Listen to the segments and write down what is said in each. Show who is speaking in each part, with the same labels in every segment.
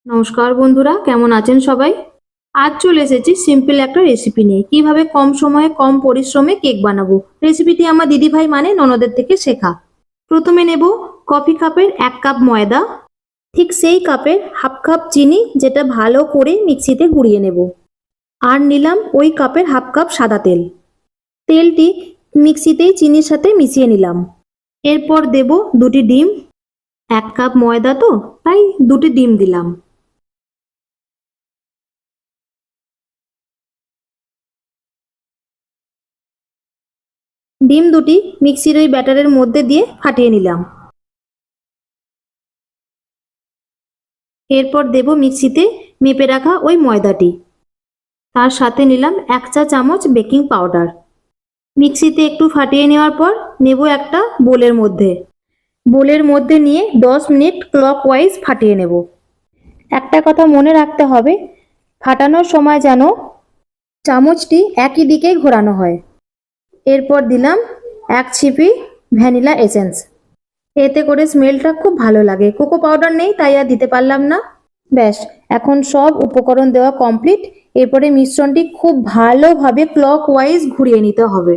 Speaker 1: নমস্কার বন্ধুরা, কেমন আছেন সবাই? আজ চলে এসেছি সিম্পল একটা রেসিপি নিয়ে। কিভাবে কম সময়ে কম পরিশ্রমে কেক বানাবো। রেসিপিটি আমার দিদিভাই মানে ননদের থেকে শেখা। প্রথমে নেব কফি কাপের 1 কাপ ময়দা, ঠিক সেই কাপের হাফ কাপ চিনি, যেটা ভালো করে মিক্সিতে গুঁড়িয়ে নেব। আর নিলাম ওই কাপের হাফ কাপ সাদা তেল। তেলটি মিক্সিতেই চিনির সাথে মিশিয়ে নিলাম। এরপর দেব 2টি ডিম। 1 কাপ ময়দা তো, তাই 2টি ডিম দিলাম। ডিম দুটি মিক্সির ওই ব্যাটারের মধ্যে দিয়ে ফাটিয়ে নিলাম। এরপর দেব মিক্সিতে মেপে রাখা ওই ময়দাটি। তার সাথে নিলাম 1 চা চামচ বেকিং পাউডার। মিক্সিতে একটু ফাটিয়ে নেওয়ার পর নেব একটা বোলের মধ্যে নিয়ে 10 মিনিট ক্লকওয়াইজ ফাটিয়ে নেব। একটা কথা মনে রাখতে হবে, ফাটানোর সময় যেন চামচটি একই দিকেই ঘোরানো হয়। এরপর দিলাম 1 ছিপি ভ্যানিলা এসেন্স। এতে করে স্মেলটা খুব ভালো লাগে। কোকো পাউডার নেই তাই আর দিতে পারলাম না। ব্যাস, এখন সব উপকরণ দেওয়া কমপ্লিট। এরপরে মিশ্রণটি খুব ভালোভাবে ক্লকওয়াইজ ঘুরিয়ে নিতে হবে।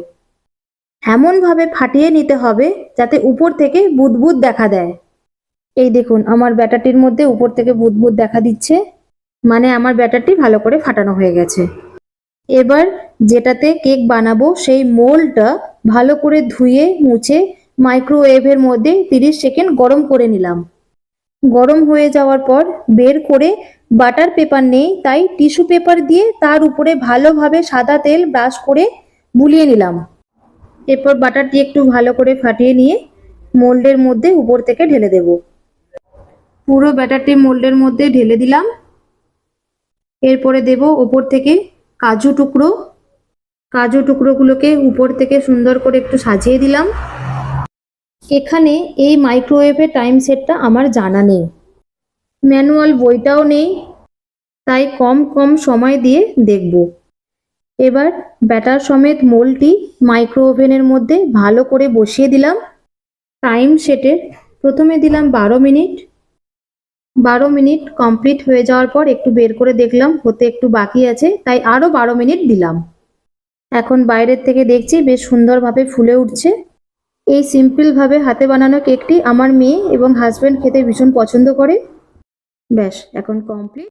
Speaker 1: এমনভাবে ফাটিয়ে নিতে হবে যাতে উপর থেকে বুদবুদ দেখা দেয়। এই দেখুন, আমার ব্যাটারটির মধ্যে উপর থেকে বুদবুদ দেখা দিচ্ছে, মানে আমার ব্যাটারটি ভালো করে ফাটানো হয়ে গেছে। এবার যেটাতে কেক বানাবো সেই মোল্ডটা ভালো করে ধুয়ে মুছে মাইক্রোওয়েভের মধ্যে 30 সেকেন্ড গরম করে নিলাম। গরম হয়ে যাওয়ার পর বের করে, বাটার পেপার নেই তাই টিস্যু পেপার দিয়ে তার উপরে ভালোভাবে সাদা তেল ব্রাশ করে বুলিয়ে নিলাম। এরপর বাটারটি একটু ভালো করে ফাটিয়ে নিয়ে মোল্ডের মধ্যে উপর থেকে ঢেলে দেব। পুরো ব্যাটারটি মোল্ডের মধ্যে ঢেলে দিলাম। এরপরে দেব ওপর থেকে কাজু টুকরোগুলোকে উপর থেকে সুন্দর করে একটু সাজিয়ে দিলাম। এখানে এই মাইক্রোওয়েভের টাইম সেটটা আমার জানা নেই, ম্যানুয়াল বইটাও নেই, তাই কম সময় দিয়ে দেখব। এবার ব্যাটার সমেত মোল্ডটি মাইক্রো ওভেনের মধ্যে ভালো করে বসিয়ে দিলাম। টাইম সেটে প্রথমে দিলাম 12 মিনিট। 12 মিনিট কমপ্লিট হয়ে যাওয়ার পর একটু বের করে দেখলাম হতে একটু বাকি আছে, তাই আরও 12 মিনিট দিলাম। এখন বাইরের থেকে দেখছি বেশ সুন্দরভাবে ফুলে উঠছে। এই সিম্পলভাবে হাতে বানানো কেকটি আমার মেয়ে এবং হাজব্যান্ড খেতে ভীষণ পছন্দ করে। ব্যাস, এখন কমপ্লিট।